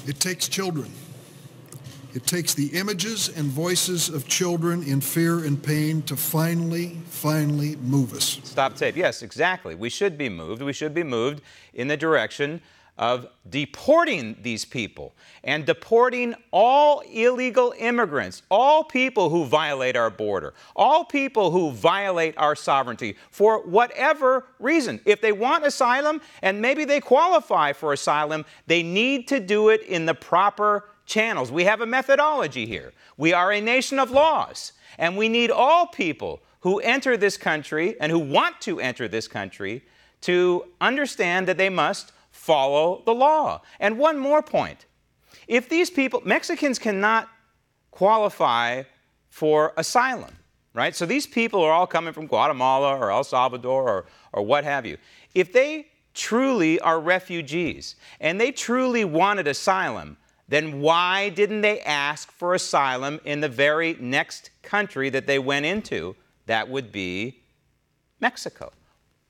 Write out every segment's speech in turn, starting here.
It takes children. It takes the images and voices of children in fear and pain to finally move us. Stop tape. Yes, exactly. We should be moved. We should be moved in the direction of deporting these people and deporting all illegal immigrants, all people who violate our border, all people who violate our sovereignty for whatever reason. If they want asylum and maybe they qualify for asylum, they need to do it in the proper channels. We have a methodology here. We are a nation of laws, and we need all people who enter this country and who want to enter this country to understand that they must follow the law. And one more point. If these people, Mexicans cannot qualify for asylum, right? So these people are all coming from Guatemala or El Salvador or what have you. If they truly are refugees and they truly wanted asylum, then why didn't they ask for asylum in the very next country that they went into? That would be Mexico.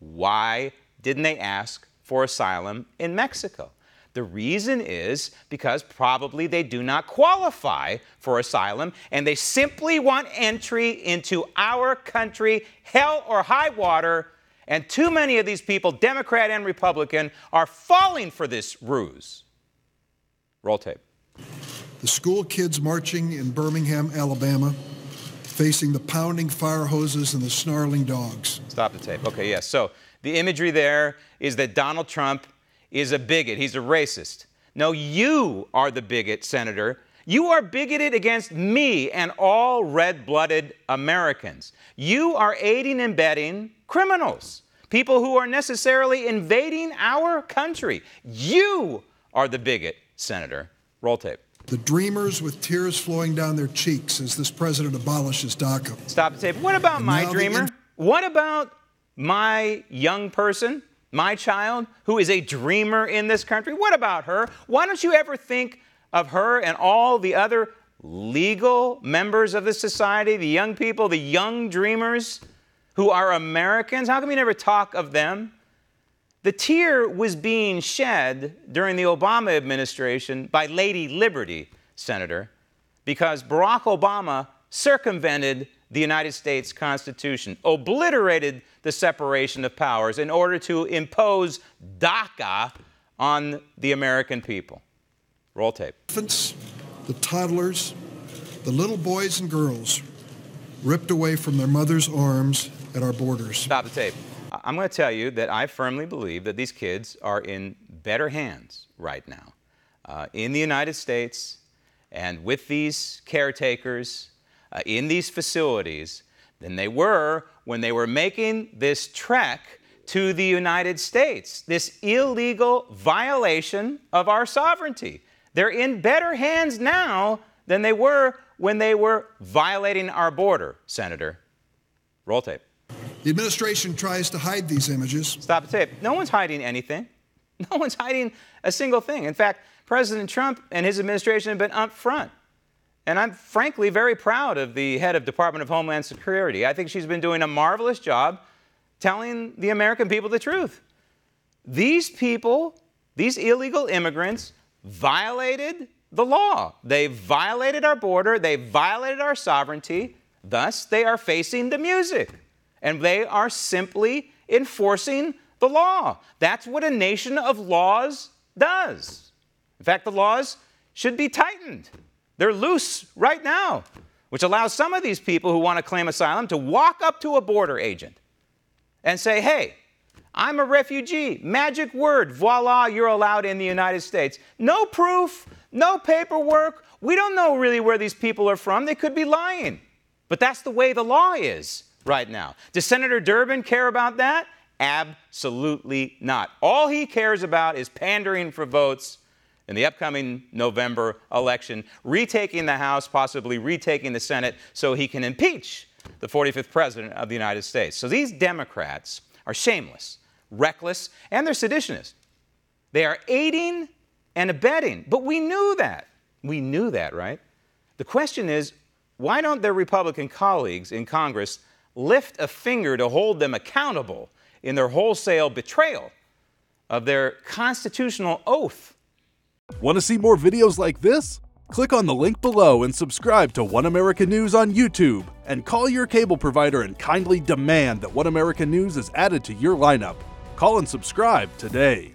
Why didn't they ask for asylum in Mexico? The reason is because probably they do not qualify for asylum and they simply want entry into our country, hell or high water, and too many of these people, Democrat and Republican, are falling for this ruse. Roll tape. The school kids marching in Birmingham, Alabama, facing the pounding fire hoses and the snarling dogs. Stop the tape. Okay, yes. So the imagery there is that Donald Trump is a bigot. He's a racist. No, you are the bigot, Senator. You are bigoted against me and all red-blooded Americans. You are aiding and abetting criminals, people who are necessarily invading our country. You are the bigot, Senator. Roll tape. The dreamers with tears flowing down their cheeks as this president abolishes DACA. Stop the tape. What about my dreamer? What about my young person, my child, who is a dreamer in this country? What about her? Why don't you ever think of her and all the other legal members of this society, the young people, the young dreamers who are Americans? How come you never talk of them? The tear was being shed during the Obama administration by Lady Liberty, Senator, because Barack Obama circumvented the United States Constitution, obliterated the separation of powers in order to impose DACA on the American people. Roll tape. Infants, the toddlers, the little boys and girls ripped away from their mothers' arms at our borders. Stop the tape. I'm going to tell you that I firmly believe that these kids are in better hands right now in the United States and with these caretakers in these facilities than they were when they were making this trek to the United States, this illegal violation of our sovereignty. They're in better hands now than they were when they were violating our border, Senator. Roll tape. The administration tries to hide these images. Stop the tape. No one's hiding anything. No one's hiding a single thing. In fact, President Trump and his administration have been up front. And I'm frankly very proud of the head of Department of Homeland Security. I think she's been doing a marvelous job telling the American people the truth. These people, these illegal immigrants, violated the law. They violated our border. They violated our sovereignty. Thus, they are facing the music. And they are simply enforcing the law. That's what a nation of laws does. In fact, the laws should be tightened. They're loose right now, which allows some of these people who want to claim asylum to walk up to a border agent and say, hey, I'm a refugee. Magic word. Voila, you're allowed in the United States. No proof, no paperwork. We don't know really where these people are from. They could be lying. But that's the way the law is right now. Does Senator Durbin care about that? Absolutely not. All he cares about is pandering for votes in the upcoming November election, retaking the House, possibly retaking the Senate, so he can impeach the 45th President of the United States. So these Democrats are shameless, reckless, and they're seditionists. They are aiding and abetting. But we knew that. We knew that, right? The question is, why don't their Republican colleagues in Congress lift a finger to hold them accountable in their wholesale betrayal of their constitutional oath Want to see more videos like this? Click on the link below and subscribe to One America News on YouTube, and call your cable provider and kindly demand that One America News is added to your lineup. Call and subscribe today.